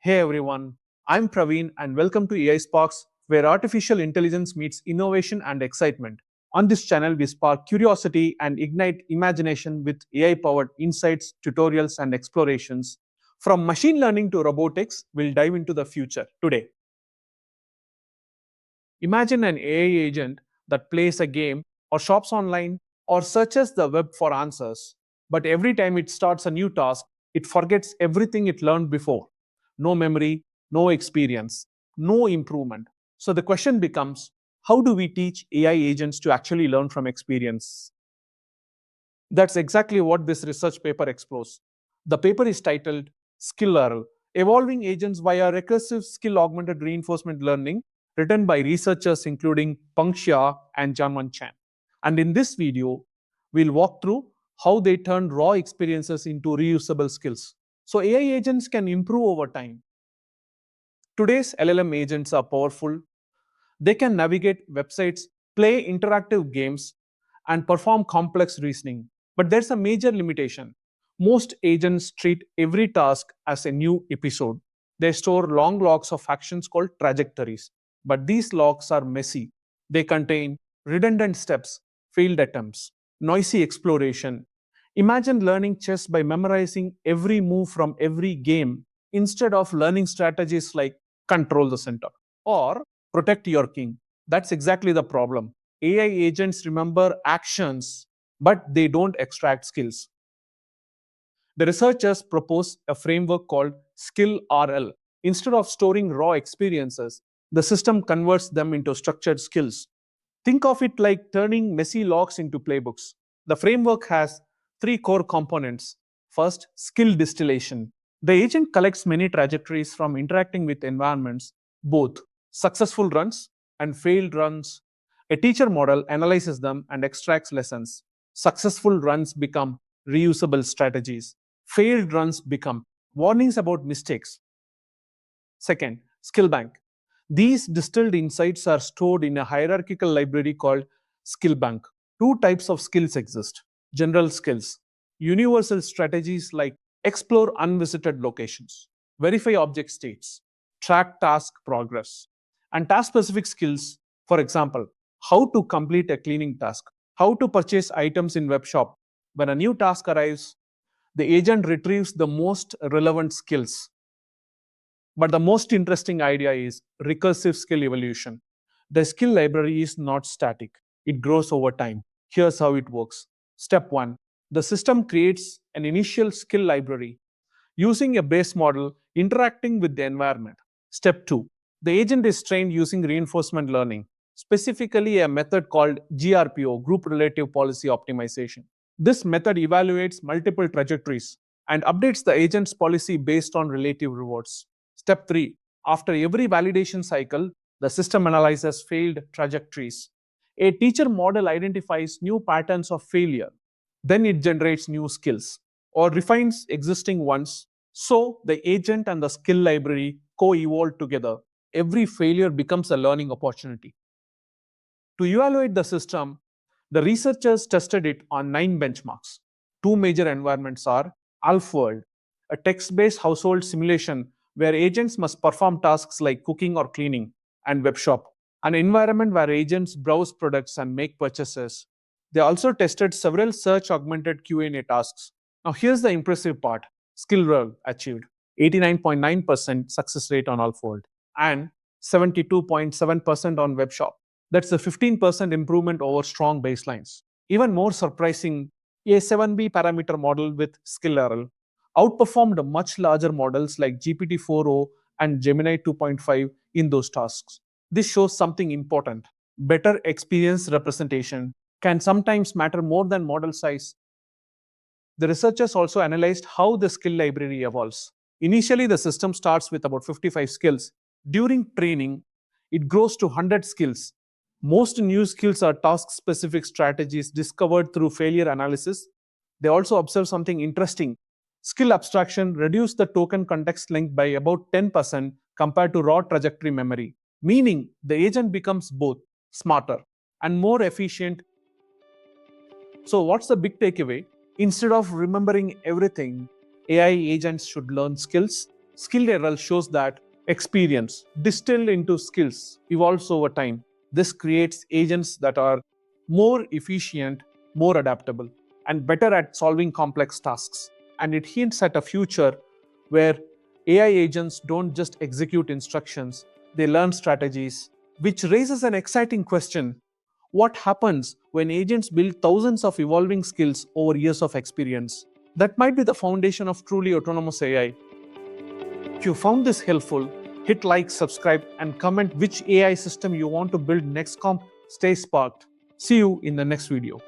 Hey everyone, I'm Praveen and welcome to AI Sparks, where artificial intelligence meets innovation and excitement. On this channel, we spark curiosity and ignite imagination with AI powered insights, tutorials, and explorations. From machine learning to robotics, we'll dive into the future today. Imagine an AI agent that plays a game, or shops online, or searches the web for answers. But every time it starts a new task, it forgets everything it learned before. No memory, no experience, no improvement. So the question becomes, how do we teach AI agents to actually learn from experience? That's exactly what this research paper explores. The paper is titled SKILLRL, Evolving Agents via Recursive Skill-Augmented Reinforcement Learning, written by researchers including Peng Xia and Jianwen Chen. And in this video, we'll walk through how they turn raw experiences into reusable skills. So AI agents can improve over time. Today's LLM agents are powerful. They can navigate websites, play interactive games, and perform complex reasoning. But there's a major limitation. Most agents treat every task as a new episode. They store long logs of actions called trajectories. But these logs are messy. They contain redundant steps, failed attempts, noisy exploration. Imagine learning chess by memorizing every move from every game instead of learning strategies like control the center or protect your king. That's exactly the problem. AI agents remember actions, but they don't extract skills. The researchers propose a framework called SkillRL. Instead of storing raw experiences, the system converts them into structured skills. Think of it like turning messy logs into playbooks. The framework has three core components. First, skill distillation. The agent collects many trajectories from interacting with environments, both successful runs and failed runs. A teacher model analyzes them and extracts lessons. Successful runs become reusable strategies. Failed runs become warnings about mistakes. Second, SkillBank. These distilled insights are stored in a hierarchical library called SkillBank. Two types of skills exist: general skills, universal strategies like explore unvisited locations, verify object states, track task progress, and task specific skills, for example, how to complete a cleaning task, how to purchase items in web shop. When a new task arrives, the agent retrieves the most relevant skills. But the most interesting idea is recursive skill evolution. The skill library is not static, it grows over time. Here's how it works. Step 1: the system creates an initial skill library using a base model interacting with the environment. Step 2: the agent is trained using reinforcement learning, specifically a method called GRPO, Group Relative Policy Optimization. This method evaluates multiple trajectories and updates the agent's policy based on relative rewards. Step 3: after every validation cycle, the system analyzes failed trajectories. A teacher model identifies new patterns of failure. Then it generates new skills or refines existing ones. So the agent and the skill library co evolve together. Every failure becomes a learning opportunity. To evaluate the system, the researchers tested it on 9 benchmarks. Two major environments are AlfWorld, a text based household simulation where agents must perform tasks like cooking or cleaning, and WebShop, an environment where agents browse products and make purchases. They also tested several search augmented Q&A tasks. Now here's the impressive part. SkillRL achieved 89.9% success rate on AlfWorld and 72.7% on WebShop. That's a 15% improvement over strong baselines. Even more surprising, a 7B parameter model with SkillRL outperformed much larger models like GPT-4o and Gemini 2.5 in those tasks. This shows something important. Better experience representation can sometimes matter more than model size. The researchers also analyzed how the skill library evolves. Initially, the system starts with about 55 skills. During training, it grows to 100 skills. Most new skills are task specific strategies discovered through failure analysis. They also observe something interesting. Skill abstraction reduced the token context length by about 10% compared to raw trajectory memory, meaning the agent becomes both smarter and more efficient. So, what's the big takeaway? Instead of remembering everything, AI agents should learn skills SkillRL shows that experience distilled into skills evolves over time. This creates agents that are more efficient, more adaptable, and better at solving complex tasks. And it hints at a future where AI agents don't just execute instructions, they learn strategies, which raises an exciting question. What happens when agents build thousands of evolving skills over years of experience? That might be the foundation of truly autonomous AI. If you found this helpful, hit like, subscribe, and comment which AI system you want to build next. Stay sparked. See you in the next video.